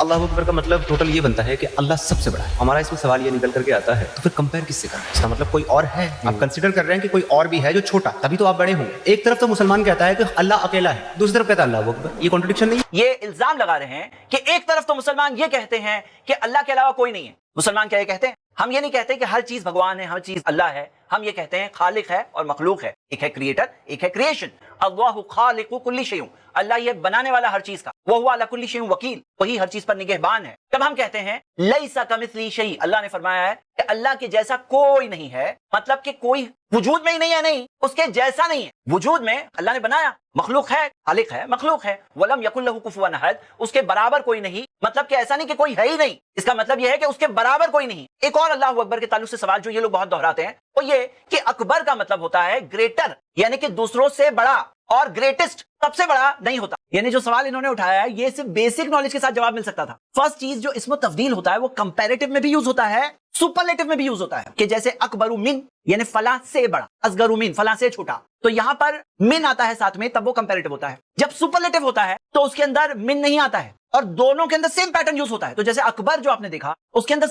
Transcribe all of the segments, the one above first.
अल्लाह अकबर का मतलब टोटल ये बनता है कि अल्लाह सबसे बड़ा है। हमारा इसमें सवाल ये निकल करके आता है, तो फिर कंपेयर किससे कर रहे हैं? इसका मतलब कोई और है, आप कंसिडर कर रहे हैं कि कोई और भी है जो छोटा, तभी तो आप बड़े होंगे। एक तरफ तो मुसलमान कहता है कि अल्लाह अकेला है, दूसरी तरफ कहता है अल्लाह अकबर। ये कॉन्ट्रडिक्शन नहीं है? ये इल्जाम लगा रहे हैं कि एक तरफ तो मुसलमान ये कहते हैं कि अल्लाह के अलावा कोई नहीं है। मुसलमान क्या ये कहते हैं? हम ये नहीं कहते कि हर चीज भगवान है, हर चीज अल्लाह है। हम ये कहते हैं खालिक है और मखलूक है। एक है क्रिएटर, एक है क्रिएशन। अल्लाहु खालिकु कुल्ली शैइन, अल्लाह ये बनाने वाला हर चीज का। वह हुवा अला कुल्ली शैइन वकील, वही हर चीज पर निगहबान है। तब हम कहते हैं लैसा कमिस्लिही शै, अल्लाह ने फरमाया है कि अल्लाह के जैसा कोई नहीं है, मतलब कि कोई वजूद में ही नहीं है, नहीं उसके जैसा नहीं है। वजूद में अल्लाह ने बनाया, मखलूक है, खालिक है, मखलूक है। वलम यकुल लहू कुफुवन अहद, उसके बराबर कोई नहीं, मतलब कि ऐसा नहीं कि कोई है ही नहीं, इसका मतलब यह है कि उसके बराबर कोई नहीं। एक और अल्लाह अकबर के ताल्लुक से सवाल जो ये लोग बहुत दोहराते हैं वो ये कि अकबर का मतलब होता है ग्रेटर, यानी कि दूसरों से बड़ा, और ग्रेटेस्ट सबसे बड़ा नहीं होता। यानी जो सवाल इन्होंने उठाया है ये सिर्फ बेसिक नॉलेज के साथ जवाब मिल सकता था। फर्स्ट चीज जो इसमें तब्दील होता है वो कंपैरेटिव में भी यूज होता है, सुपरलेटिव में भी यूज होता है, कि जैसे अकबरु मिन यानी फला से बड़ा, असगरु मिन फला से छोटा, तो यहां पर मिन आता है साथ में, तब वो कंपैरेटिव होता है। जब सुपरलेटिव होता है तो उसके अंदर मिन नहीं आता है और दोनों के अंदर सेम पैटर्न यूज होता है। तो जैसे अकबर जो आपने देखा उसके अंदर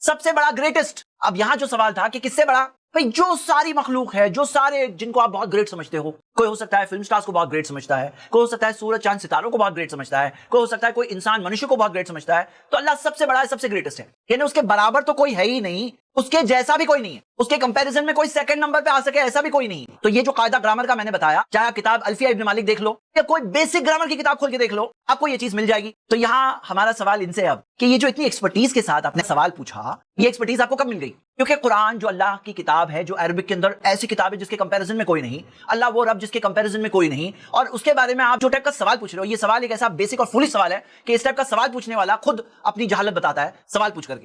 सबसे बड़ा ग्रेटेस्ट। अब यहां जो सवाल था कि किससे बड़ा, भाई जो सारी मखलूक है, जो सारे जिनको आप बहुत ग्रेट समझते हो, कोई हो सकता है फिल्म स्टार्स को बहुत ग्रेट समझता है, कोई हो सकता है सूरज चांद सितारों को बहुत ग्रेट समझता है, कोई हो सकता है कोई इंसान मनुष्य को बहुत ग्रेट समझता है, तो अल्लाह सबसे बड़ा है, सबसे ग्रेटेस्ट है। यानी उसके बराबर तो कोई है ही नहीं, उसके जैसा भी कोई नहीं है, उसके कंपैरिजन में कोई सेकंड नंबर पे आ सके ऐसा भी कोई नहीं। तो ये जो कायदा ग्रामर का मैंने बताया, चाहे आप किताब अल्फिया इब्न मालिक देख लो या कोई बेसिक ग्रामर की किताब खोल के देख लो, आपको ये चीज मिल जाएगी। तो यहाँ हमारा सवाल इनसे अब कि ये जो इतनी एक्सपर्टीज के साथ आपने सवाल पूछा, ये एक्सपर्टीज आपको कब मिल गई? क्योंकि कुरान जो अल्लाह की किताब है, जो अरबिक के अंदर ऐसी किताब है जिसके कंपैरिजन में कोई नहीं, अल्लाह वो रब जिसके कंपैरिजन में कोई नहीं, और उसके बारे में आप जो टाइप का सवाल पूछ रहे हो, ये सवाल एक ऐसा बेसिक और फुली सवाल है कि इस टाइप का सवाल पूछने वाला खुद अपनी जहालत बताता है सवाल पूछ करके।